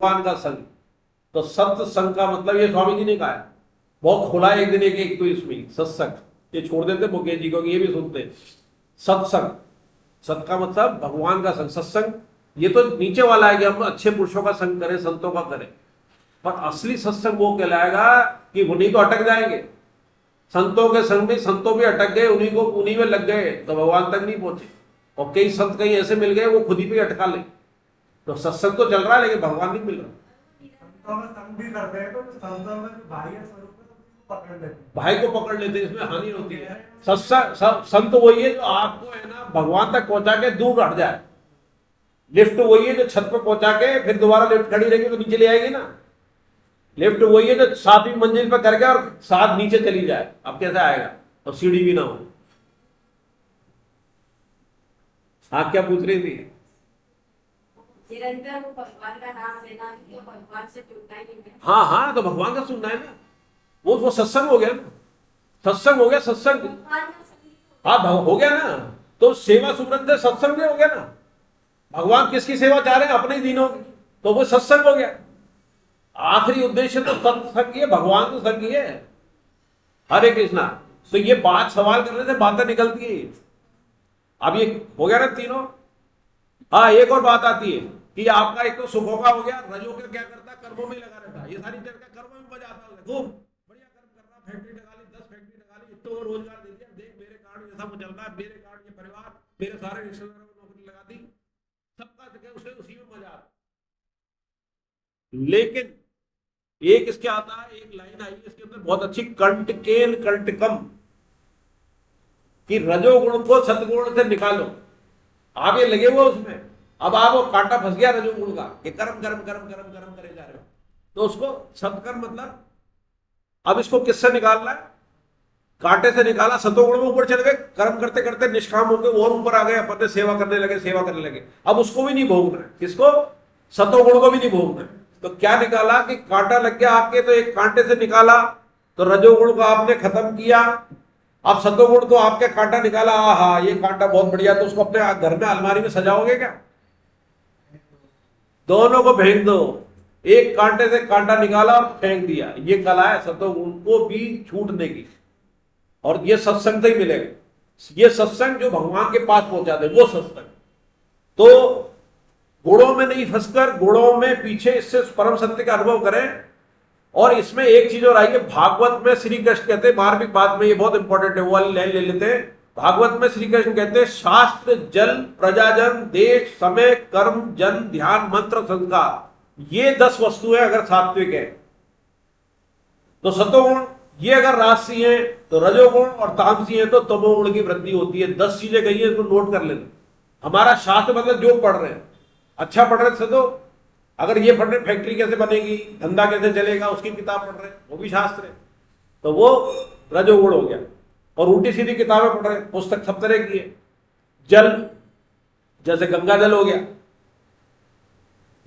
भगवान का संग। तो सत्संग का मतलब ये स्वामी जी ने कहा है, बहुत खुला है। एक दिन एक तो इसमें सत्संग ये छोड़ देते मुकेश जी को, ये भी सुनते हैं। सत्संग, सत का मतलब भगवान का संग। सत्संग ये तो नीचे वाला है कि हम अच्छे पुरुषों का संग करें, संतों का करें, पर असली सत्संग वो कहलाएगा कि उन्हीं तो अटक जाएंगे। संतों के संग में संतों भी अटक गए, उन्हीं में लग गए तो भगवान तक नहीं पहुंचे। और कई संत कहीं ऐसे मिल गए वो खुद ही पे अटका ले। तो सत्संग तो चल रहा है लेकिन भगवान नहीं मिल रहा। संतों में संग भी करते हैं तो संतों में बाह्य स्वरूप में तो पकड़ लेते हैं, भाई को पकड़ लेते हैं, इसमें हानि होती है। सत्संग संत वही है जो आपको है ना भगवान तक पहुंचा के दूर हट जाए। लिफ्ट वही है जो छत पर पहुंचा के फिर दोबारा लिफ्ट खड़ी रहेगी तो नीचे ले आएगी ना। लिफ्ट वही है जो 7वीं मंजिल पर करके और 7 नीचे चली जाए। अब कैसे आएगा, और सीढ़ी भी ना हो। हाँ क्या पूछ रही थी? निरंतर वो भगवान का नाम लेना, तो भगवान से जुड़ना ही है। हाँ हाँ, तो भगवान का सुनना है ना, वो सत्संग हो गया ना। सत्संग हो गया, सत्संग। भगवान का संगीत हाँ हो गया ना। तो सेवा सुमरन से सत्संग में हो गया ना। भगवान किसकी सेवा चाह रहे हैं? अपने ही दिनों की, तो वो सत्संग हो गया। आखिरी उद्देश्य तो सत्संग ही है, भगवान तो संग ही है। हरे कृष्णा। तो ये बात सवाल करने से बातें निकलती है। अब ये हो गया ना तीनों। हाँ एक और बात आती है कि आपका एक तो सुखों का हो गया, रजों का क्या करता है, कर्मों में लगा रहता है। ये सारी चीज का कर्म में मजा आता है, खूब बढ़िया कर्म कर रहा, फैक्ट्री लगा ली, 10 फैक्ट्री लगा ली, इतना रोजगार दे दिया, देख मेरे कारण ये सब चल रहा है, मेरे कारण ये परिवार, मेरे सारे रिश्तेदारों को नौकरी लगा दी, सबका उसे उसी में मजा आता है। लेकिन एक इसके आता है, एक लाइन आई इसके अंदर बहुत अच्छी, कंटकेन कंटकम, कि रजोगुण को सतगुण से निकालो। आप ये लगे हुए उसमें, अब आप वो कांटा फंस गया रजोगुण का कि कर्म कर्म कर्म कर्म कर्म करे जा रहे हो, तो उसको सत्कर्म मतलब अब इसको किससे निकालना है? कांटे से निकाला, सतोगुण में ऊपर चले गए, कर्म करते करते निष्काम होकर और ऊपर आ गए, अपने सेवा करने लगे, सेवा करने लगे। अब उसको भी नहीं भोगना है, किसको? सतोगुण को भी नहीं भोगना है। तो क्या निकाला कि कांटा लग गया आपके, तो एक कांटे से निकाला, तो रजोगुण को आपने खत्म किया। अब सतोगुण तो आपके कांटा निकाला, हाँ ये कांटा बहुत बढ़िया, तो उसको अपने घर में अलमारी में सजाओगे क्या? दोनों को फेंक दो। एक कांटे से कांटा निकाला और फेंक दिया, ये कला है सतोगुण को भी छूटने की। और ये सत्संग से ही मिलेगा। ये सत्संग जो भगवान के पास पहुंचा दे वो सत्संग। तो गुणों में नहीं फंसकर गुणों में पीछे इससे परम सत्य का अनुभव करें। और इसमें एक चीज और आई है, भागवत में श्री कृष्ण कहते हैं, मार्मिक बात में ये बहुत इंपॉर्टेंट है, वो वाली लाइन ले लेते हैं। भागवत में श्री कृष्ण कहते हैं, शास्त्र जल प्रजाजन देश समय कर्म जन ध्यान मंत्र संस्कार, ये 10 वस्तुएं अगर सात्विक है तो सतोगुण, ये अगर राजसी है तो रजोगुण, और तामसी है तो तमोगुण की वृद्धि होती है। 10 चीजें कही है, इसको नोट कर लेना। हमारा शास्त्र मतलब जो पढ़ रहे हैं, अच्छा पढ़ रहे थे तो अगर ये पढ़ रहे फैक्ट्री कैसे बनेगी, धंधा कैसे चलेगा, उसकी किताब पढ़ रहे हैं, वो भी शास्त्र है, तो वो रजोगुण हो गया। और उल्टी सीधी किताबें पढ़ रहे हैं, पुस्तक सब तरह की है। जल, जैसे गंगा जल हो गया,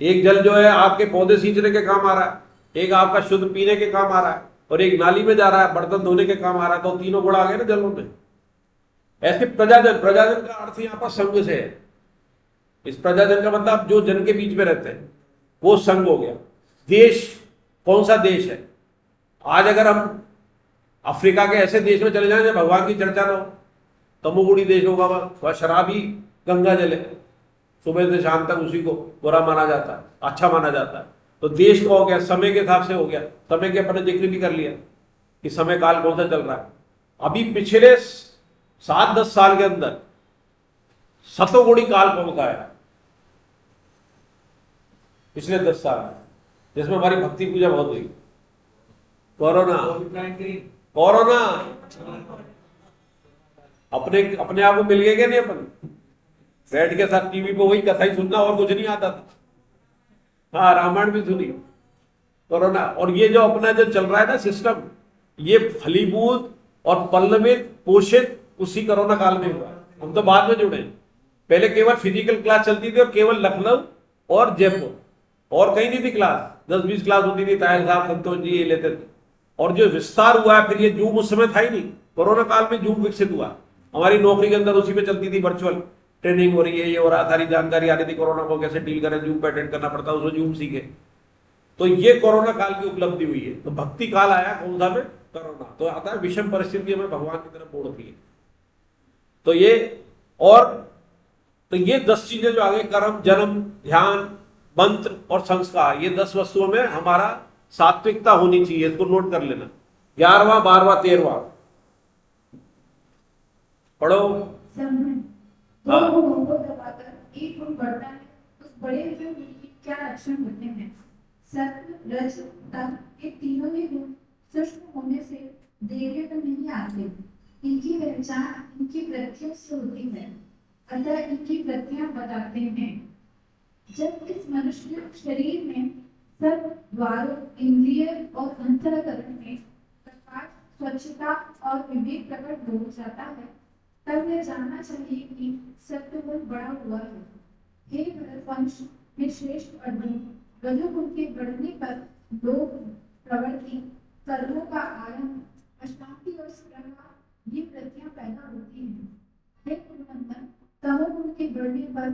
एक जल जो है आपके पौधे सींचने के काम आ रहा है, एक आपका शुद्ध पीने के काम आ रहा है, और एक नाली में जा रहा है, बर्तन धोने के काम आ रहा है। तो तीनों गुण आ गए ना जलों में। ऐसे प्रजाजन, प्रजाजन का अर्थ यहां पर संघ से है। इस प्रजाजन का मतलब जो जन के बीच में रहते हैं वो संघ हो गया। देश, कौन सा देश है? आज अगर हम अफ्रीका के ऐसे देश में चले जाएं जब भगवान की चर्चा ना हो, तमोगुणी देश होगा, वह शराबी गंगा जल है, सुबह से शाम तक उसी को बुरा माना जाता है, अच्छा माना जाता है। तो देश का हो गया, समय के हिसाब से हो गया, समय के अपने जिक्र भी कर लिया कि समय काल कौन सा चल रहा है। अभी पिछले 7-10 साल के अंदर सतोगुणी काल कौन सा है? पिछले 10 साल में, जिसमें हमारी भक्ति पूजा बहुत हुई। कोरोना, कोरोना अपने आप को मिल गए क्या? नहीं, अपन बैठ के साथ टीवी पे वही कथा ही सुनना, और कुछ नहीं आता था। हाँ, रामायण भी सुनी कोरोना। और ये जो अपना जो चल रहा है ना सिस्टम, ये फलीभूत और पल्लवित पोषित उसी कोरोना काल में हुआ। हम तो बाद में जुड़े, पहले केवल फिजिकल क्लास चलती थी और केवल लखनऊ और जयपुर, और कहीं नहीं थी क्लास। 10-20 क्लास होती थी, तायल साहब संतोष जी ये लेते थे। और जो विस्तार हुआ है फिर, ये जूम उस समय था ही नहीं, कोरोना काल में जूम विकसित हुआ। हमारी नौकरी के अंदर उसी में चलती थी, वर्चुअल ट्रेनिंग हो रही है, ये हो रहा, सारी जानकारी आ रही थी, कोरोना को कैसे डील करें, जूम पे अटेंड करना पड़ता है, उसमें जूम सीखे। तो ये कोरोना काल की उपलब्धि हुई है। तो भक्ति काल आया कौन सा में? कोरोना। तो आता है विषम परिस्थिति में भगवान की तरफ मोड़ती है। तो ये और तो ये 10 चीजें जो आगे, कर्म, जन्म, ध्यान, मंत्र और संस्कार, ये 10 वस्तुओं में हमारा सात्विकता होनी चाहिए। इसको नोट कर लेना। 11वां, 12वां, 13वां पढ़ो। दो गुणों को दबाकर एक गुण बढ़ता है, उस बड़े हुए गुण के क्या लक्षण होते हैं? सत्व, रज, तम, ये तीनों ही गुण सूक्ष्म होने से देखने तो नहीं आते। इनकी पहचान इनकी वृत्तियों से होती है, अतः इनकी वृत्तियां बताते हैं। जब इस मनुष्य शरीर में सब द्वारों, इंद्रिय और अंतःकरण में प्रकाश, स्वच्छता और विवेक प्रकट हो जाता है, तब यह जानना चाहिए कि सत्वगुण बढ़ा हुआ है। हे भरतवंश में श्रेष्ठ अर्जुन, रजोगुण के बढ़ने पर लोभ, प्रवृत्ति, कर्मों का आरंभ, अशांति और स्पृहा, ये वृत्तियां पैदा होती हैं। हे कुलनंदन, तमोगुण के बढ़ने पर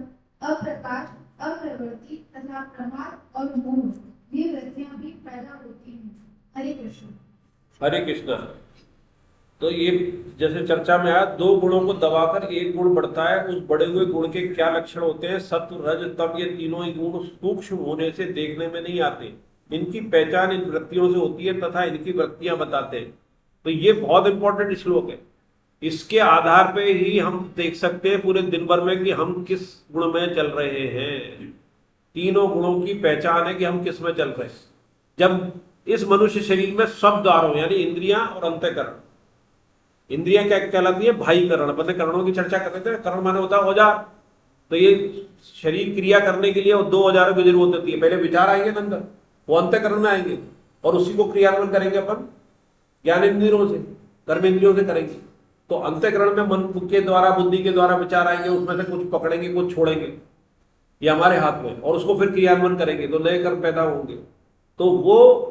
अप्रकाश, अप्रवृत्ति तथा प्रमाद और मोह, ये वृत्तियां भी पैदा होती हैं। हरे कृष्ण। हरे कृष्ण। तो ये जैसे चर्चा में आया, 2 गुणों को दबाकर एक गुण बढ़ता है, उस बढ़े हुए गुण के क्या लक्षण होते हैं? सत्व, रज, तम, ये तीनों ही गुण सूक्ष्म होने से देखने में नहीं आते। इनकी पहचान इन वृत्तियों से होती है तथा इनकी वृत्तियां बताते हैं। तो ये बहुत इंपॉर्टेंट श्लोक है। इसके आधार पे ही हम देख सकते हैं पूरे दिन भर में कि हम किस गुण में चल रहे हैं। तीनों गुणों की पहचान है कि हम किस में चल रहे हैं। जब इस मनुष्य शरीर में सब द्वारों यानी इंद्रियां और अंतःकरण, इंद्रियां क्या कहलाती है? भाई करण। अपने करणों की चर्चा कर रहे थे। करण माने होता है औजार। तो ये शरीर क्रिया करने के लिए 2 औजारों की जरूरत होती है। पहले विचार आएंगे ना अंदर, वो अंतःकरण में आएंगे और उसी को क्रियान्वयन करेंगे अपन ज्ञानेंद्रियों से, कर्मेंद्रियों से करेंगे। तो अंतःकरण में मन के द्वारा, बुद्धि के द्वारा विचार आएंगे, उसमें से कुछ पकड़ेंगे, कुछ छोड़ेंगे, ये हमारे हाथ में, और उसको फिर क्रियान्वयन करेंगे तो नए कर्म पैदा होंगे। तो वो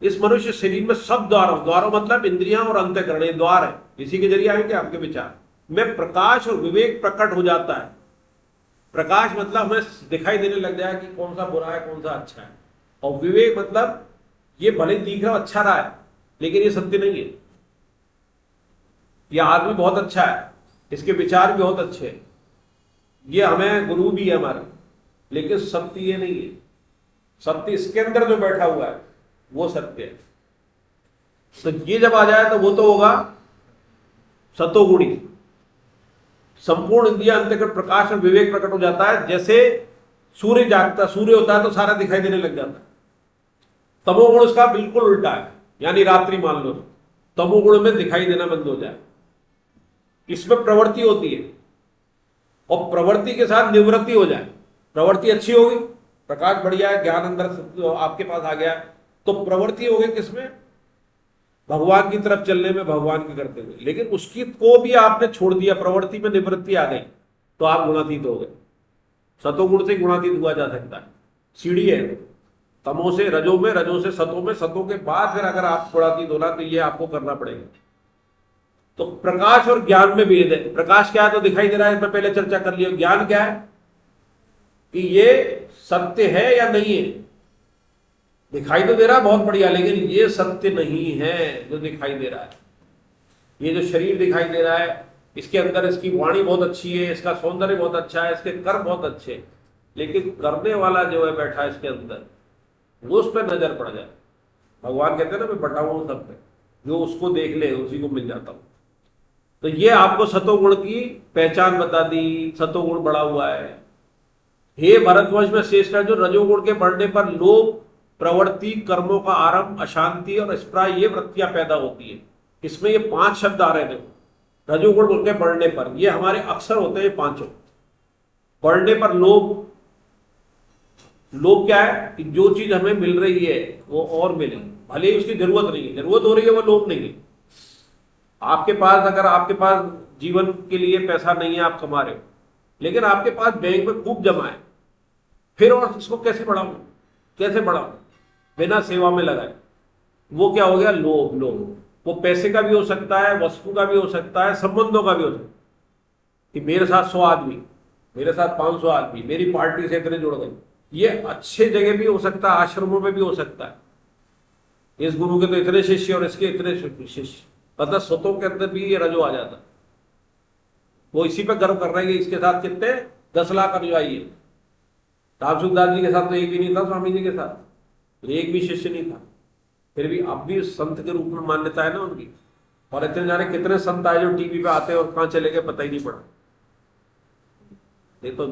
इस मनुष्य शरीर में सब द्वारों, द्वारों मतलब इंद्रियां और अंतःकरण, ये द्वार है, इसी के जरिए आएंगे आपके विचार में प्रकाश और विवेक प्रकट हो जाता है। प्रकाश मतलब हमें दिखाई देने लग जाए कि कौन सा बुरा है, कौन सा अच्छा है। और विवेक मतलब ये भले दिख रहा अच्छा रहा है लेकिन ये सत्य नहीं है। ये आदमी बहुत अच्छा है, इसके विचार भी बहुत अच्छे हैं, ये हमें गुरु भी है हमारा, लेकिन सत्य ये नहीं है। सत्य इसके अंदर जो बैठा हुआ है वो सत्य है। तो ये जब आ जाए तो वो तो होगा सतोगुणी। संपूर्ण इंद्रिय अंतःकरण प्रकाश और विवेक प्रकट हो जाता है। जैसे सूर्य जागता, सूर्य होता है तो सारा दिखाई देने लग जाता है। तमोगुण उसका बिल्कुल उल्टा है, यानी रात्रि मान लो, तमोगुण में दिखाई देना बंद हो जाए। इसमें प्रवृत्ति होती है और प्रवृत्ति के साथ निवृत्ति हो जाए। प्रवृत्ति अच्छी होगी, प्रकाश बढ़िया है, ज्ञान अंदर आपके पास आ गया, तो प्रवृत्ति हो गई किसमें? भगवान की तरफ चलने में, भगवान की करते हुए। लेकिन उसकी को भी आपने छोड़ दिया, प्रवृत्ति में निवृत्ति आ गई, तो आप गुणातीत हो गए। सतोगुण से गुणातीत हुआ जा सकता है, सीढ़ी है। तमो से रजो में, रजो से सतों में, सतों के बाद फिर अगर आप गुणातीत होना तो ये आपको करना पड़ेगा। तो प्रकाश और ज्ञान में भेद है। प्रकाश क्या है तो दिखाई दे रहा है, इसमें पहले चर्चा कर लिया। ज्ञान क्या है कि ये सत्य है या नहीं है। दिखाई तो दे रहा है बहुत बढ़िया, लेकिन ये सत्य नहीं है जो दिखाई दे रहा है। ये जो शरीर दिखाई दे रहा है, इसके अंदर इसकी वाणी बहुत अच्छी है, इसका सौंदर्य बहुत अच्छा है, इसके कर्म बहुत अच्छे हैं, लेकिन करने वाला जो है बैठा इसके अंदर, वो उस पर नजर पड़ जाए। भगवान कहते हैं ना, मैं बटा हूं सब पे, जो उसको देख ले उसी को मिल जाता हूं। तो ये आपको सतोगुण की पहचान बता दी, सतोगुण बढ़ा हुआ है। हे भरतवंश में श्रेष्ठ है जो रजोगुण के बढ़ने पर लोभ, प्रवृत्ति, कर्मों का आरंभ, अशांति और स्प्राय, ये वृत्तियां पैदा होती है। इसमें ये 5 शब्द आ रहे थे। रजोगुण के बढ़ने पर, ये हमारे अक्सर होते हैं 5। बढ़ने पर लोभ, लोभ क्या है कि जो चीज हमें मिल रही है वो और मिले, भले ही उसकी जरूरत नहीं है, जरूरत हो रही है, वो लोभ नहीं है। आपके पास, अगर आपके पास जीवन के लिए पैसा नहीं है, आप कमा रहे हो, लेकिन आपके पास बैंक में खूब जमा है, फिर और इसको कैसे बढ़ाऊं, कैसे बढ़ाऊं, बिना सेवा में लगाए, वो क्या हो गया? लोभ। लोभ वो पैसे का भी हो सकता है, वस्तु का भी हो सकता है, संबंधों का भी हो सकता है कि मेरे साथ 100 आदमी, मेरे साथ 500 आदमी, मेरी पार्टी से इतने जुड़ गए, ये अच्छे जगह भी हो सकता है, आश्रमों में भी हो सकता है। इस गुरु के तो इतने शिष्य और इसके इतने शिष्य, मतलब सतों के अंदर भी ये रजो आ जाता है। वो इसी पे गर्व कर रहे हैं कि इसके साथ कितने 10 लाख अनुयायी है। रामसुखदास जी के साथ तो एक भी नहीं था, स्वामी जी के साथ एक भी शिष्य नहीं था, फिर भी अब भी संत के रूप में मान्यता है ना उनकी। और इतने जाने कितने संत आए जो टीवी पे आते हैं और कहां चले गए पता ही नहीं पड़ा। देखो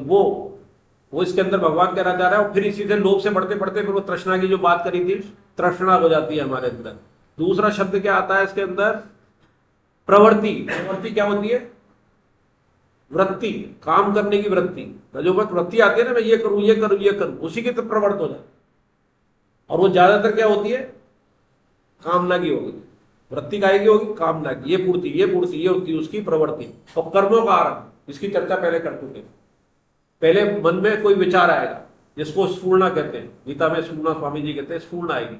वो इसके अंदर भगवान कहना चाह रहा है। और फिर इसी से लोभ से बढ़ते बढ़ते फिर वो तृष्णा की जो बात करी थी, तृष्णा हो जाती है हमारे अंदर। दूसरा शब्द क्या आता है इसके अंदर? प्रवृत्ति। प्रवृत्ति क्या होती है? वृत्ति, काम करने की वृत्ति। रजोगुण वृत्ति आती है ना, मैं ये करूं ये करूं ये करूं, उसी की तरफ प्रवृत्त हो जाए। और वो ज्यादातर क्या होती है? कामना की होगी। वृत्ति काय की होगी? कामना की। ये पूर्ति ये पूर्ति ये होती है उसकी प्रवृत्ति। और कर्मों का आरंभ, इसकी चर्चा पहले कर चुके। पहले मन में कोई विचार आएगा जिसको स्फूर्णा कहते हैं, गीता में स्फूर्णा स्वामी जी कहते हैं, स्फूर्णा आएगी।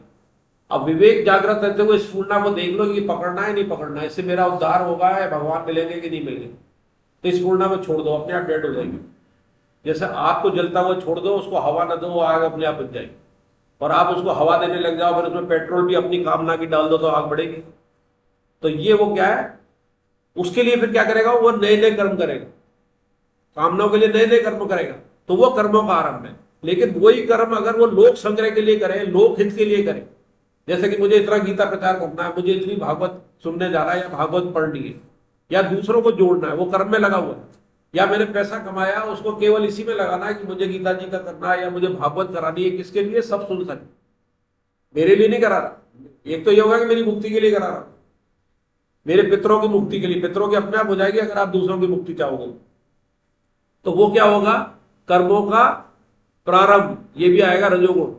अब विवेक जागृत रहते हुए स्फूर्णा को देख लो कि पकड़ना है नहीं पकड़ना है, इससे मेरा उद्धार होगा है, भगवान मिलेंगे कि नहीं मिलेंगे। तो इस स्फूर्णा को छोड़ दो, अपने आप डेड हो जाएगी। जैसे आग को जलता हुआ छोड़ दो, उसको हवा न दो, वो आग अपने आप बुझ जाएगी। और आप उसको हवा देने लग जाओ, फिर उसमें पेट्रोल भी अपनी कामना की डाल दो तो आग बढ़ेगी। तो ये वो क्या है, उसके लिए फिर क्या करेगा? वो नए नए कर्म करेगा, कामनाओं के लिए नए नए कर्म करेगा। तो वो कर्मों का आरंभ है। लेकिन वही कर्म अगर वो लोक संग्रह के लिए करे, लोक हित के लिए करे, जैसे कि मुझे इतना गीता प्रचार करना है, मुझे इतनी भागवत सुनने जा रहा है या भागवत पढ़नी है, या दूसरों को जोड़ना है, वो कर्म में लगा हुआ है। या मैंने पैसा कमाया, उसको केवल इसी में लगाना है कि मुझे गीता जी का करना है या मुझे भागवत करानी है। किसके लिए? सब सुन सके, मेरे लिए नहीं करा रहा। एक तो ये होगा कि मेरी मुक्ति के लिए करा रहा, मेरे पितरों की मुक्ति के लिए। पितरों की अपने आप हो जाएगी अगर आप दूसरों की मुक्ति चाहोगे। तो वो क्या होगा? कर्मों का प्रारंभ, ये भी आएगा रजोगुण।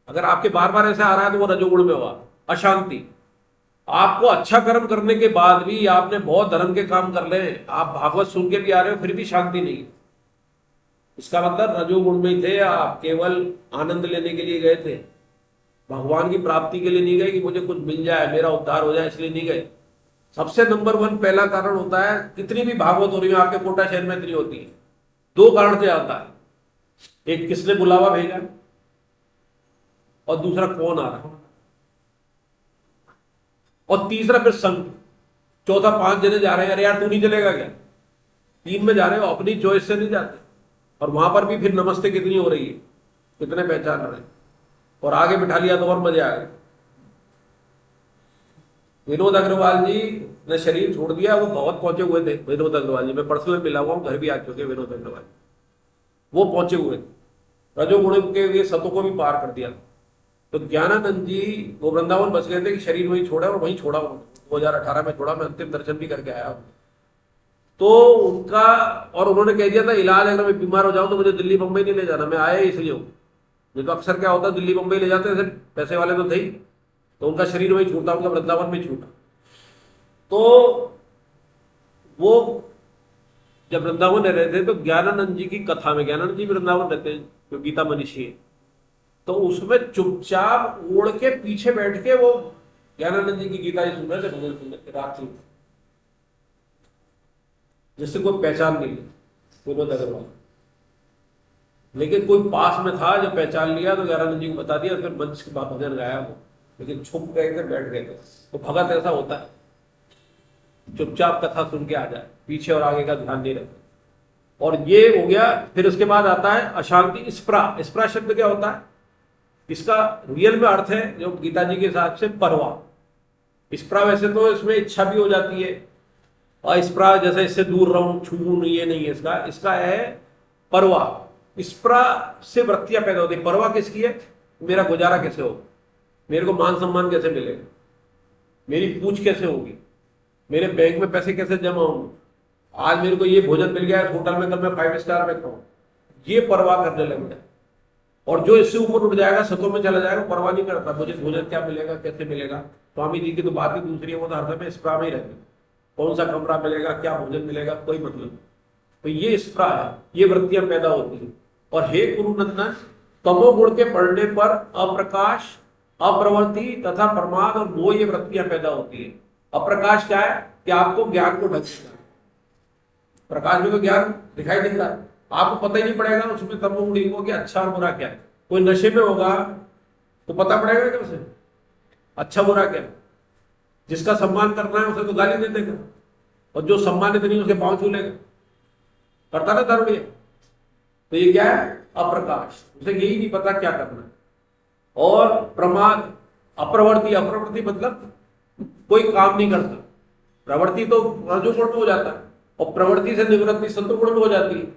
अगर आपके बार बार ऐसे आ रहा है तो वो रजोगुण में हुआ। अशांति, आपको अच्छा कर्म करने के बाद भी आपने बहुत धर्म के काम कर ले, आप भागवत सुन के भी आ रहे हो फिर भी शांति नहीं, इसका मतलब रजोगुण में थे आप, केवल आनंद लेने के लिए गए थे, भगवान की प्राप्ति के लिए नहीं गए कि मुझे कुछ मिल जाए, मेरा उद्धार हो जाए, इसलिए नहीं गए। सबसे नंबर 1 पहला कारण होता है, कितनी भी भागवत हो रही है आपके कोटा शहर में इतनी होती है, 2 कारण से आता है। एक, किसने बुलावा भेजा, और दूसरा कौन आ रहा है, और तीसरा फिर संग। चौथा 5 जने जा रहे हैं, अरे यार तू नहीं चलेगा क्या? 3 में जा रहे हो, अपनी चॉइस से नहीं जाते। और वहां पर भी फिर नमस्ते कितनी हो रही है, कितने पहचान रहे हैं, और आगे बिठा लिया तो और मजे आ गए। विनोद अग्रवाल जी ने शरीर छोड़ दिया, वो बहुत पहुंचे हुए थे। विनोद अग्रवाल जी मैं पर्सनल मिला हुआ हूं, घर भी आ चुके विनोद अग्रवाल, वो पहुंचे हुए थे। रजोगुण के सतों को भी पार कर दिया। तो ज्ञानानंद जी वो वृंदावन बस गए थे कि शरीर वहीं छोड़ा, और वहीं छोड़ा 2018 में छोड़ा, मैं अंतिम दर्शन भी करके आया। तो उनका, और उन्होंने कह दिया था इलाज अगर मैं बीमार हो जाऊं तो मुझे दिल्ली बंबई नहीं ले जाना, मैं आया इसलिए हूं। नहीं तो अक्सर क्या होता, दिल्ली बंबई ले जाते थे, पैसे वाले तो थे ही। तो उनका शरीर वहीं छूटा, उनका वृंदावन में छूटा। तो वो जब वृंदावन रह रहे थे तो ज्ञानानंद जी की कथा में, ज्ञानानंद जी वृंदावन रहते हैं जो गीता मनीषी है, तो उसमें चुपचाप ओढ़ के पीछे बैठ के वो ज्ञानानंद जी की गीता ही सुन रहे थे, भजन सुन रहे थे रात्रि में, जिससे कोई पहचान नहीं ली विनोद अग्रवाल। लेकिन कोई पास में था जो पहचान लिया तो ज्ञानानंद जी को बता दिया, फिर मंच के बाद भजन गाया वो, लेकिन छुप गए थे, बैठ गए थे। तो भगत ऐसा होता है, चुपचाप कथा सुन के आ जाए, पीछे और आगे का ध्यान नहीं रखता। और ये हो गया। फिर उसके बाद आता है अशांति, स्प्रा। स्प्रा शब्द क्या होता है? इसका रियल में अर्थ है जो गीता जी के हिसाब से परवाह। स्प्रा वैसे तो इसमें इच्छा भी हो जाती है, और स्प्रा जैसे इससे दूर रहूं, छूऊं, ये नहीं है इसका। इसका है परवाह। स्प्रा से वृत्तियां पैदा होती है। परवाह किसकी है? मेरा गुजारा कैसे होगा, मेरे को मान सम्मान कैसे मिलेगा, मेरी पूछ कैसे होगी, मेरे बैंक में पैसे कैसे जमा होंगे, आज मेरे को ये भोजन मिल गया होटल में, कल मैं 5 स्टार में खाऊं, ये परवाह करने लग जाए। और जो इससे ऊपर उठ जाएगा, सतों में चला जाएगा, परवाह नहीं करता मुझे भोजन क्या मिलेगा, कैसे मिलेगा। स्वामी जी की तो बात ही दूसरी है, वो तो हर समय स्प्रा में ही रहती है, कौन सा कमरा मिलेगा, क्या भोजन मिलेगा, कोई मतलब। तो ये स्प्रा है, ये वृत्तियां पैदा होती है। और हे गुरुनंदन, तमोगुण के पढ़ने पर अप्रकाश, अप्रवृत्ति तथा प्रमाद और मोह, ये वृत्तियां पैदा होती है। अप्रकाश क्या है? कि आपको ज्ञान को ढक देना। प्रकाश में तो ज्ञान दिखाई देता है, आपको पता ही नहीं पड़ेगा उसमें तमोगुणी को कि अच्छा और बुरा क्या है। कोई नशे में होगा तो पता पड़ेगा क्या उसे अच्छा बुरा क्या है। जिसका सम्मान करना है उसे तो गाली दे देगा, और जो सम्मानित नहीं उसके पांव छू लेगा, करता ना दारूड़िया। तो ये क्या है? अप्रकाश, उसे यही नहीं पता क्या करना है। और प्रमाद, अप्रवृत्ति, अप्रवृत्ति मतलब कोई काम नहीं करता। प्रवृत्ति तो रजोगुण में हो जाता है, और प्रवृत्ति से निवृत्ति सत्वगुण में हो जाती है।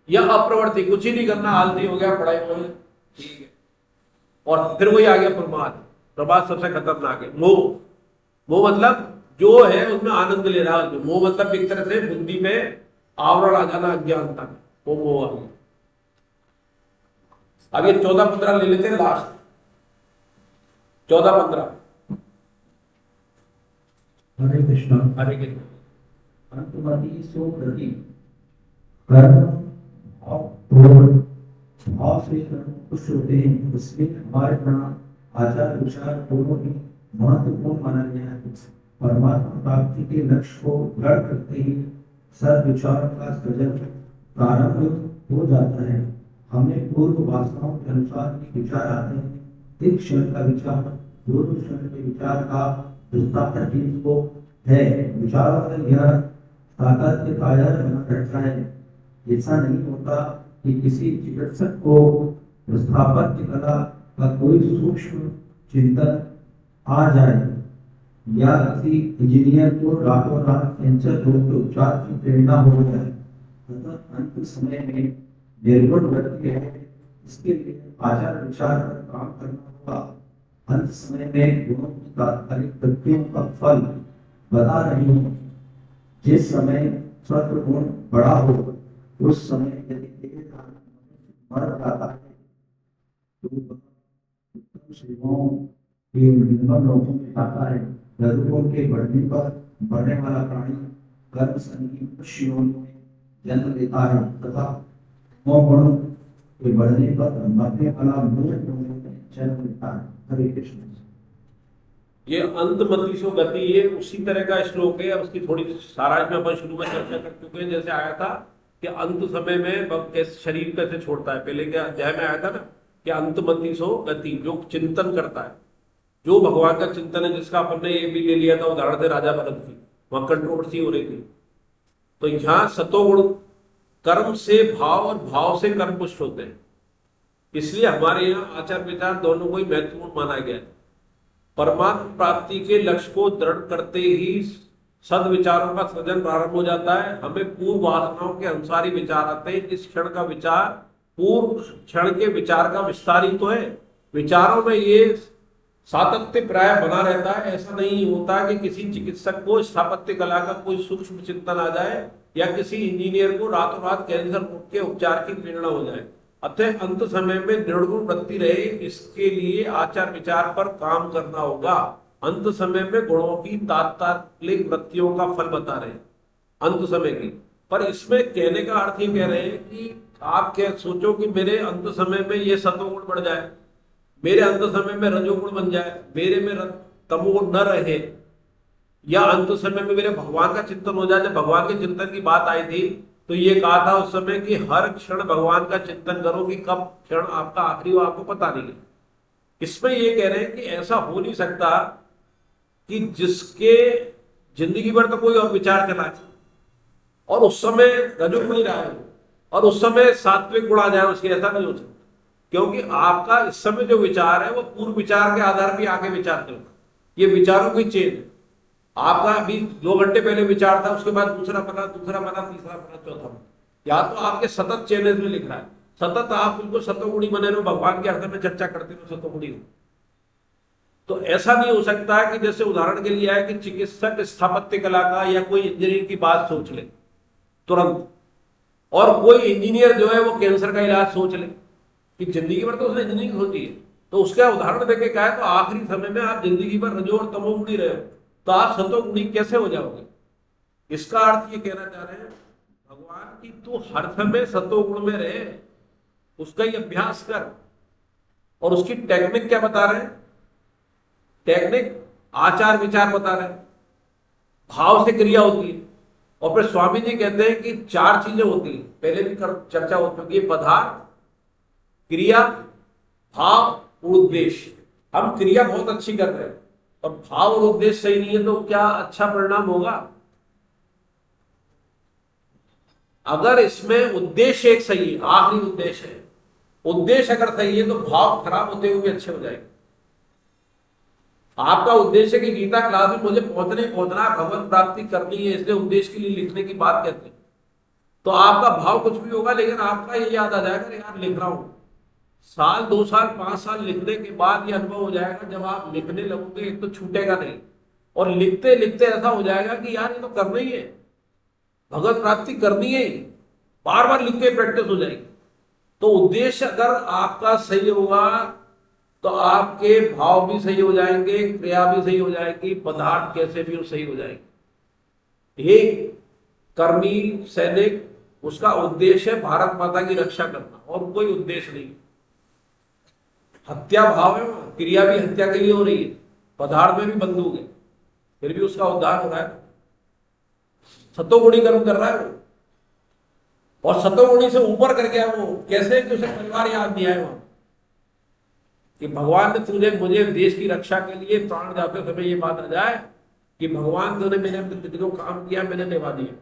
या अप्रवृत्ति, कुछ ही नहीं करना, आलसी हो गया, पढ़ाई हो गई, ठीक है। और फिर वही आ गया प्रमाद। प्रमाद सबसे खतरनाक है। मोह, मोह मतलब जो है उसमें आनंद ले रहा है। मोह मतलब एक तरह से बुद्धि में आवरण आ जाना, अज्ञानता में, वो मोह आ गया। अब ये 14-15 ले लेते हैं लास्ट, 14-15। हरे कृष्ण। हरे कृष्ण। अंतमति सो प्रति कर्म भाव पूर्ण भाव से कर्म कुछ होते हैं, इसलिए हमारे प्राण आचार विचार दोनों ही महत्वपूर्ण माना गया है। परमात्मा प्राप्ति के लक्ष्य को दृढ़ करते ही सद्विचार का सृजन प्रारंभ हो जाता है। हमें पूर्व वासनाओं के अनुसार ही विचार आते हैं। एक क्षण का विचार पूर्व क्षण के विचार का विस्तार को है। विचारों का यह सातत्य कायर बना रहता है। ऐसा नहीं होता कि किसी चिकित्सक को स्थापत्य कला का कोई सूक्ष्म चिंतन आ जाए, या किसी इंजीनियर को रातों रात कैंसर रोग के उपचार की प्रेरणा हो जाए। अतः अंत समय में निर्गुण व्यक्ति है, इसके लिए आचार विचार पर काम करना होगा। अंत समय में गुणों की तात्कालिक कृत्यों का फल बता रही हूँ। जिस समय सत्व गुण बड़ा हो, उस समय यदि मर जाता है तो उत्तम सेवाओं के निर्मल लोगों में जाता है। रजोगुण के बढ़ने पर बढ़ने वाला प्राणी कर्म संगी में जन्म लेता है, तथा गुण के बढ़ने पर मरने वाला मूर्ख में जन्म लेता है। हरे कृष्ण। ये अंतमतिशो गति, ये उसी तरह का श्लोक है। अब उसकी थोड़ी सारांश में अपन शुरू में चर्चा कर चुके हैं। जैसे आया था कि अंत समय में कैसे शरीर कैसे छोड़ता है, पहले के अध्याय में आया था ना कि अंतमतिशो गति, जो चिंतन करता है, जो भगवान का चिंतन है, जिसका अपन ने ये भी ले लिया था उदाहरण से राजा भरत की, वहां कंट्रोवर्सी हो रही थी। तो यहाँ सतोगुण कर्म से भाव और भाव से कर्म पुष्ट होते हैं। इसलिए हमारे यहाँ आचार विचार दोनों को ही महत्वपूर्ण माना गया है। परमात्मा प्राप्ति के लक्ष्य को दृढ़ करते ही सद्विचारों का सृजन प्रारंभ हो जाता है। हमें पूर्व वासनाओं के अनुसार ही विचार आते हैं। इस क्षण का विचार पूर्व क्षण के विचार का विस्तार ही तो है। विचारों में ये सातत्य प्राय बना रहता है। ऐसा नहीं होता कि किसी चिकित्सक को स्थापत्य कला का कोई सूक्ष्म चिंतन आ जाए, या किसी इंजीनियर को रातों रात कैंसर के उपचार की प्रेरणा हो जाए। अतः अंत समय में निर्गुण वृत्ति रहे, इसके लिए आचार विचार पर काम करना होगा। अंत समय में गुणों की तात्कालिक वृत्तियों का फल बता रहे हैं अंत समय की। पर इसमें कहने का अर्थ ये कह रहे हैं कि आप क्या सोचो कि मेरे अंत समय में ये सतोगुण बढ़ जाए, मेरे अंत समय में रजोगुण बन जाए, मेरे में तमोगुण न रहे, या अंत समय में मेरे भगवान का चिंतन हो जाए। जब भगवान के चिंतन की बात आई थी तो ये कहा था उस समय कि हर क्षण भगवान का चिंतन करो, कि कब क्षण आपका आखिरी हो आपको पता नहीं है। इसमें ये कह रहे हैं कि ऐसा हो नहीं सकता कि जिसके जिंदगी भर तो कोई और विचार चला और उस समय रजोगुण नहीं रहा है और उस समय सात्विक गुण आ जाए उसके, ऐसा नहीं हो सकता। क्योंकि आपका इस समय जो विचार है वो पूर्व विचार के आधार पर आगे विचार चलता, ये विचारों की चेन है। आपका अभी 2 घंटे पहले विचार था, उसके बाद दूसरा बना, तीसरा बना, चौथा बना। या तो आपके सतत चेन में लिख रहा है, सतत आप बिल्कुल सतोगुणी बने रहो, भगवान के हृदय में चर्चा करते रहो, सतोगुणी हो। तो ऐसा नहीं हो सकता है कि जैसे उदाहरण के लिए है कि चिकित्सक स्थापत्य कला का या कोई इंजीनियरिंग की बात सोच ले तुरंत, और कोई इंजीनियर जो है वो कैंसर का इलाज सोच ले, कि जिंदगी भर तो उसने इंजीनियरिंग सोची है। तो उसका उदाहरण देके कहा है तो आखिरी समय में आप जिंदगी भर रजो और तमोगुणी रहे हो, तो आप सतोगुणी कैसे हो जाओगे? इसका अर्थ ये कहना चाह रहे हैं भगवान की तू हर समय सतोगुण में रहे, उसका ही अभ्यास कर। और उसकी टेक्निक क्या बता रहे हैं? टेक्निक आचार विचार बता रहे हैं, भाव से क्रिया होती है। और फिर स्वामी जी कहते हैं कि 4 चीजें होती हैं, पहले भी चर्चा हो चुकी है, पदार्थ, क्रिया, भाव और उद्देश्य। हम क्रिया बहुत अच्छी कर रहे हैं और भाव और उद्देश्य सही नहीं है तो क्या अच्छा परिणाम होगा? अगर इसमें उद्देश्य एक सही है, आखिरी उद्देश्य है, उद्देश्य अगर सही है तो भाव खराब होते हुए अच्छे हो जाएंगे। आपका उद्देश्य कि गीता क्लास में मुझे पहुंचना है, भगवत प्राप्ति करनी है, इसलिए उद्देश्य के लिए लिखने की बात कहते हैं, तो आपका भाव कुछ भी होगा, लेकिन आपका ये याद आ जाएगा यार लिख रहा हूं। साल 2 साल 5 साल लिखने के बाद ये अनुभव हो जाएगा, जब आप लिखने लगोगे एक तो छूटेगा नहीं, और लिखते लिखते ऐसा हो जाएगा कि यार ये तो करना ही है, भगवत प्राप्ति करनी है, बार बार लिख के प्रैक्टिस हो जाएगी। तो उद्देश्य अगर आपका सही होगा तो आपके भाव भी सही हो जाएंगे, क्रिया भी सही हो जाएगी, पदार्थ कैसे भी सही हो जाएंगे। एक कर्मी सैनिक, उसका उद्देश्य है भारत माता की रक्षा करना और कोई उद्देश्य नहीं। हत्या भाव है, क्रिया भी हत्या के लिए हो रही है, पदार्थ में भी बंदूक है, फिर भी उसका उद्धार हो रहा है। सतोगुणी कर्म कर रहा है वो, और सतोगुणी से ऊपर करके वो कैसे कि उसे परिवार याद नहीं आए वहां कि भगवान ने तुझे मुझे देश की रक्षा के लिए प्राण जाते समय ये बात आ जाए कि भगवान तूने मेरे जो काम किया मैंने निभा दिया,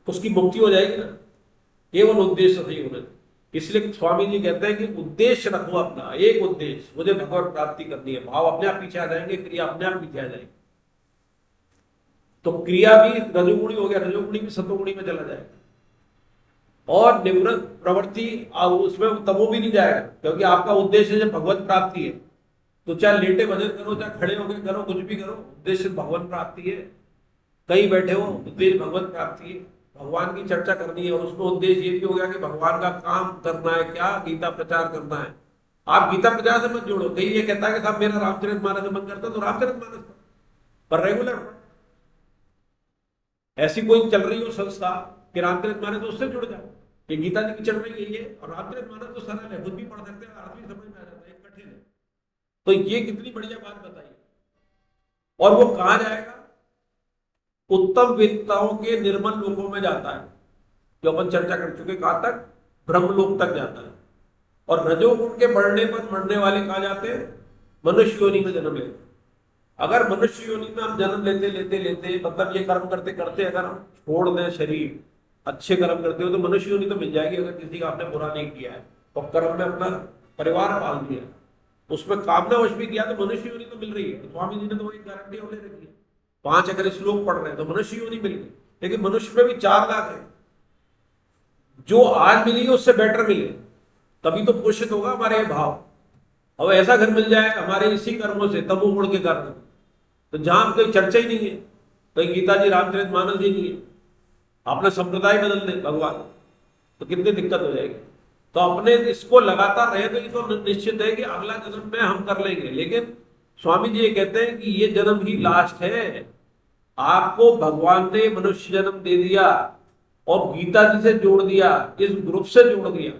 उसकी मुक्ति हो जाएगी ना, केवल उद्देश्य सही होना। इसलिए स्वामी जी कहते हैं कि उद्देश्य रखो अपना, एक उद्देश्य, मुझे भगवत प्राप्ति करनी है, भाव अपने आप पीछे आ जाएंगे, क्रिया अपने आप पीछे आ जाएगी। तो क्रिया भी रजोगुणी हो गया, रजोगुणी भी सतोगुणी में चला जाएगा, और निवृत्त प्रवृत्ति उसमें तमो भी नहीं जाएगा, क्योंकि आपका उद्देश्य जब भगवत प्राप्ति है तो चाहे लेटे भजन करो, चाहे खड़े होकर करो, कुछ भी करो, उद्देश्य भगवत प्राप्ति है। कहीं बैठे हो, उद्देश्य भगवत प्राप्ति है, भगवान की चर्चा करनी है, और उसमें उद्देश्य ये भी हो गया कि भगवान का काम करना है, क्या गीता प्रचार करना है। आप गीता प्रचार से मत जोड़ो, कहीं ये कहता है कि साहब मेरा रामचरितमानस से मन करता तो रामचरितमानस पर रेगुलर ऐसी कोई चल रही हो संस्था कि रामचरितमानस तो उससे जुड़ जाओ, ये गीता जी की चल रही है ये, और रामचरितमानस तो सरल है, खुद भी पढ़ सकते हैं, अर्थ भी समझ में आ जाता है, कठिन है। तो ये कितनी बढ़िया बात बताइए। और वो कहां जाएगा? उत्तम वेदताओं के निर्मल लोकों में जाता है, जो अपन चर्चा कर चुके, कहां तक? ब्रह्मलोक तक जाता है। और रजोगुण के बढ़ने पर मरने वाले कहां जाते हैं? मनुष्य योनि में जन्म लेते। अगर मनुष्य योनि में हम जन्म लेते लेते लेते मतलब ये कर्म करते करते अगर हम छोड़ दें शरीर, अच्छे कर्म करते हो तो मनुष्य योनि तो मिल जाएगी। अगर किसी का आपने बुरा नहीं किया है और कर्म में अपना परिवार पाल दिया, उसमें कामनावश भी किया तो मनुष्य योनि तो मिल रही है। तो स्वामी जी ने तो वही गारंटी ले रखी है। 5 अगर श्लोक पढ़ रहे हैं तो मनुष्य योनि मिल गई, लेकिन मनुष्य में भी 4 लाख है। जो आज मिली है उससे बेटर मिले, तभी तो पोषित होगा हमारे भाव। अब ऐसा घर मिल जाए हमारे इसी कर्मों से, तमोगुण के कारण, तो जहां कोई चर्चा ही नहीं है, कहीं गीता जी रामचरितमानस ही नहीं है, अपना संप्रदाय बदल दे भगवान, तो कितनी दिक्कत हो जाएगी। तो अपने इसको लगातार रहे तो ये तो निश्चित है कि अगला जन्म में हम कर लेंगे। लेकिन स्वामी जी ये कहते हैं कि ये जन्म ही लास्ट है। आपको भगवान ने मनुष्य जन्म दे दिया और गीता जी से जोड़ दिया, इस ग्रुप से जोड़ दिया,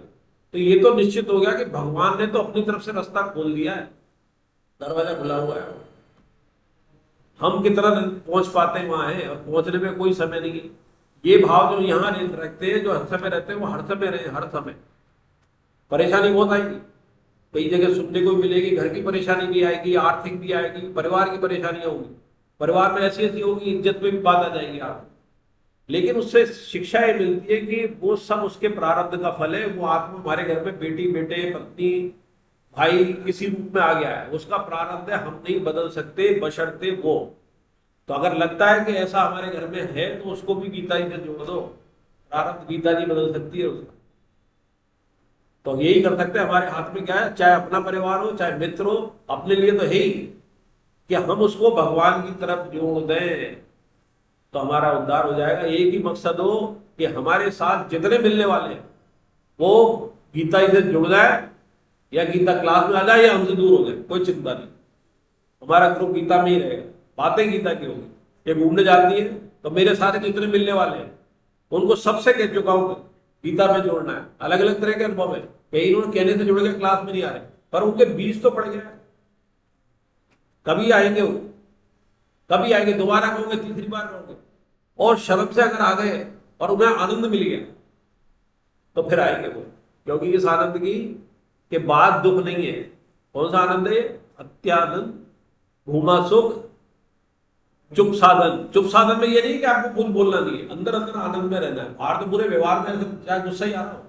तो ये तो निश्चित हो गया कि भगवान ने तो अपनी तरफ से रास्ता खोल दिया है, दरवाजा खुला हुआ है। हम कितना पहुंच पाते हैं वहां है, और पहुंचने में कोई समय नहीं है। ये भाव जो यहाँ रखते हैं, जो हर समय रहते हैं, वो हर समय रहे, हर समय। परेशानी बहुत आएगी, कई जगह सुनने को मिलेगी, घर की परेशानी भी आएगी, आर्थिक भी आएगी, परिवार की परेशानियां होगी, परिवार में ऐसी ऐसी होगी, इज्जत में भी बात आ जाएगी आप। लेकिन उससे शिक्षा ये मिलती है कि वो सब उसके प्रारब्ध का फल है। वो आत्मा हमारे घर में बेटी, बेटे, पत्नी, भाई किसी रूप में आ गया है, उसका प्रारब्ध है, हम नहीं बदल सकते बशर्ते वो। तो अगर लगता है कि ऐसा हमारे घर में है तो उसको भी गीता जी से जोड़ दो, प्रारब्ध गीता जी बदल सकती है उसका। तो यही कर सकते हैं, हमारे हाथ में क्या है, चाहे अपना परिवार हो चाहे मित्र हो, अपने लिए तो है ही कि हम उसको भगवान की तरफ जोड़ दें तो हमारा उद्धार हो जाएगा। एक ही मकसद हो कि हमारे साथ जितने मिलने वाले हैं वो गीता जी से जुड़ जाए, या गीता क्लास में आ जाए, या हमसे दूर हो जाए, कोई चिंता नहीं, हमारा ग्रुप गीता में ही रहेगा, बातें गीता की होगी। ये घूमने जाती है तो मेरे साथ जितने मिलने वाले हैं उनको सबसे कह चुका हूं गीता में जोड़ना है। अलग अलग तरह के अनुभव है, कई उन्होंने कहने से जुड़ गए, क्लास में नहीं आ रहे, पर उनके बीज तो पड़ गया। कभी आएंगे वो, कभी आएंगे, दोबारा कहोगे, तीसरी बार कहोगे, और शर्म से अगर आ गए और उन्हें आनंद मिल गया तो फिर आएंगे वो, क्योंकि इस आनंद की के बाद दुख नहीं है। कौन सा आनंद है? अत्यानंद, भूमा सुख, चुप साधन। चुप साधन में ये नहीं कि आपको कुछ बोलना नहीं है, अंदर अंदर आनंद में रहना है। बाहर तो पूरे व्यवहार में चाहे गुस्सा ही आ रहा हो,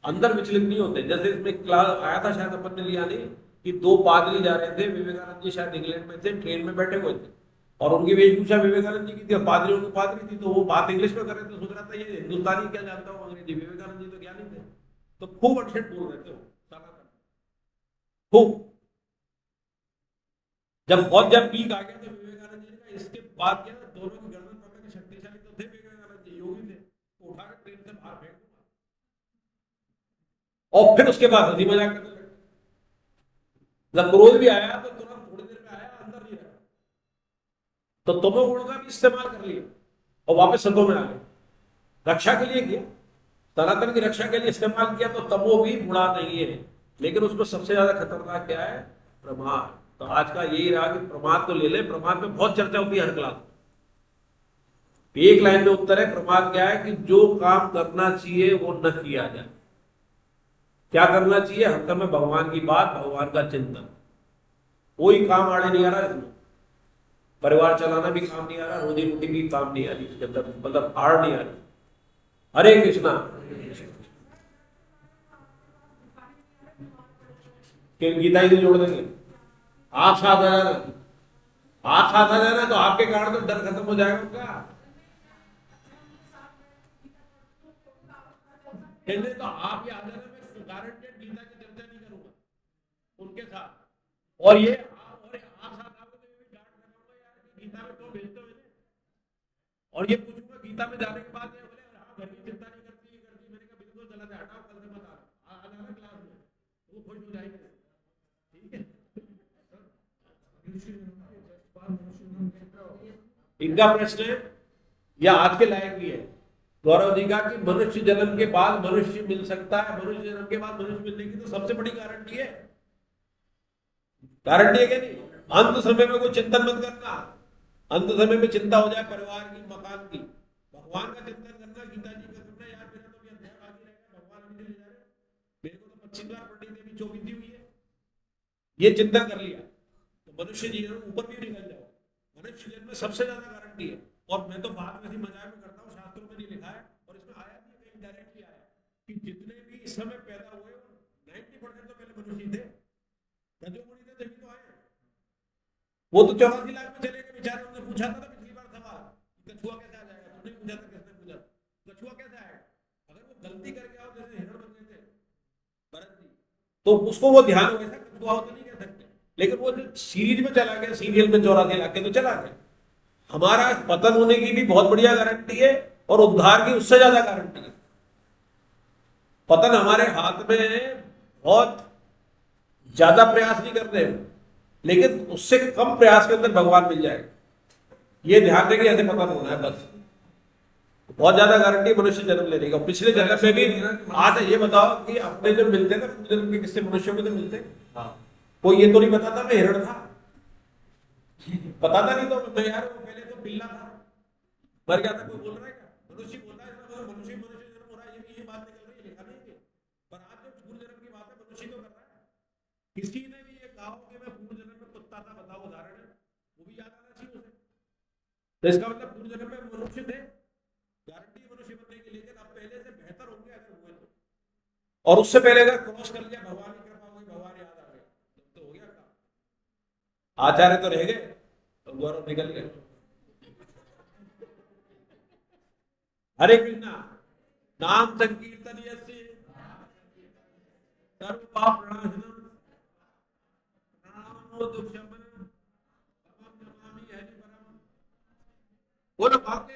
अंदर विचलित नहीं होते। जैसे इसमें क्लास आया था, शायद अपन ने लिया नहीं, कि दो पादरी जा रहे थे, विवेकानंद जी शायद इंग्लैंड में थे, ट्रेन में बैठे हुए थे और उनकी वेशभूषा विवेकानंद जी की थी, पादरी उनकी पादरी थी, तो वो बात इंग्लिश में कर रहे थे। सोच रहा था ये हिंदुस्तानी क्या जानता हूँ अंग्रेजी, विवेकानंद जी तो ज्ञानी थे, तो खूब अटसेट बोल रहे थे खूब। जब पीक आ गया तो विवेकानंद जी ने कहा इसके बाद क्या, दोनों की गर्दन पकड़ के, शक्तिशाली तो थे विवेकानंद जी, योगी थे, तो उठा कर ट्रेन से बाहर फेंक दूंगा। और फिर उसके बाद हंसी मजाक करने लगे। जब क्रोध भी आया तो तुरंत थोड़ी देर में आया, अंदर नहीं रहा, तो तमोगुण का भी इस्तेमाल कर लिया और वापस सतो में आ गए। रक्षा के लिए किया, सनातन की रक्षा के लिए इस्तेमाल किया, तो तमो भी बुरा नहीं है। लेकिन उसमें सबसे ज्यादा खतरनाक क्या है? प्रमाद। तो आज का यही रहा कि प्रमाद तो ले ले, प्रमाद में बहुत चर्चा होती है हर क्लास में। एक लाइन में उत्तर है प्रमाद क्या है, कि जो काम करना चाहिए वो न किया जाए। क्या करना चाहिए? हर समय भगवान की बात, भगवान का चिंतन। कोई काम आड़े नहीं आ रहा इसमें, परिवार चलाना भी काम नहीं आ रहा, रोजी रोटी भी काम नहीं आ रही इसके अंदर, मतलब आड़ नहीं आ रही। हरे कृष्णा। गीता ही जोड़ देंगे, आप साथ आ जाना, आप साथ आ जाना तो आपके कारण तो डर खत्म हो जाएगा उनका। तो आप ही आ जाना, मैं गारंटेड गीता की चर्चा नहीं करूंगा उनके साथ। और ये आप साथ आओगे तो ये भी डांट लगाऊंगा यार कि गीता में क्यों भेजते हो इन्हें। और ये पूछूंगा गीता में जाने के बाद ये बोले हाँ घर की चिंता नहीं करती, ये करती। मैंने कहा बिल्कुल चला जाए, हटाओ, कल से मत आ जाना क्लास में, वो खुश हो जाएंगे। ठीक है, इनका प्रश्न है या आज के लायक भी है गौरव जी का, कि मनुष्य जन्म के बाद मनुष्य मिल सकता है। मनुष्य जन्म के बाद मनुष्य मिलने की तो सबसे बड़ी गारंटी है। गारंटी है क्या नहीं? अंत समय में कोई चिंतन मत करना, अंत समय में चिंता हो जाए परिवार की, मकान की, भगवान का चिंतन करना, गीता जी का करना। यार मेरा तो अध्याय बाकी रहेगा, भगवान अभी ले जा रहे, मेरे को तो 25 बार पंडित देवी चौबीती हुई है। ये चिंतन कर लिया तो मनुष्य जीवन ऊपर भी निकल जाओ। मनुष्य जीवन में सबसे ज्यादा गारंटी है। और मैं तो बात में ही मजाक में करता हूँ, शास्त्रों में नहीं लिखा है और इसमें आया भी कहीं डायरेक्टली आया कि जितने भी इस समय पैदा हुए 90% तो पहले मनुष्य थे, रजोगुणी थे, तभी तो आए। वो तो 84 लाख में चले गए बेचारे। उन्होंने पूछा था ना पिछली बार सवाल, कछुआ कैसे आ जाएगा, तुमने पूछा था, किसने पूछा? कछुआ कैसे आएगा? अगर वो गलती करके आओ, जैसे हिरण बन गए थे भरत जी, तो उसको वो ध्यान हुआ था, कछुआ हो तो नहीं कह सकते। लेकिन वो जो सीरीज में चला गया, सीरियल में 84 लाख के तो चला गया। हमारा पतन होने की भी बहुत बढ़िया गारंटी है और उद्धार की उससे ज्यादा गारंटी है। पतन हमारे हाथ में है, बहुत ज्यादा प्रयास नहीं करते हैं, लेकिन उससे कम प्रयास के अंदर भगवान मिल जाएगा। ये ध्यान दें कि ऐसे पतन होना है बस। बहुत ज्यादा गारंटी मनुष्य जन्म लेने का। पिछले जन्म में भी आज ये बताओ कि अपने जब मिलते ना पूरे जन्म के किससे मनुष्यों में तो मिलते, कोई ये तो नहीं बताता मैं हिरण था, बताता नहीं तो मैं यार वो पहले तो बिल्ला था, मर गया था। कोई बोल रहा है क्या? मनुष्य बोलता है इसका मतलब मनुष्य जन्म हो रहा है, ये बात निकल रही है, लिखा नहीं है। पर आज जब पूर्व जन्म की बात है, मनुष्य तो कर रहा है। किसी ने भी ये कहा कि मैं पूर्व जन्म में कुत्ता था, बताओ उदाहरण है, वो भी याद आना चाहिए उसे। तो इसका मतलब पूर्व जन्म में मनुष्य थे, गारंटी मनुष्य बनने की। लेकिन अब पहले से बेहतर होंगे अगर हुए तो, और उससे पहले अगर क्रॉस कर लिया, भगवान की कृपा हुई, भगवान याद आ गए तो हो गया काम। आचार्य तो रह गए तो गौरव निकल गए। हरे कृष्णा। नाम संकीर्तन यस्य सर्व पाप प्रणाशनम प्रणामो दुःखशमनम तमं नमामि हरिपरम। बोलो भाग्य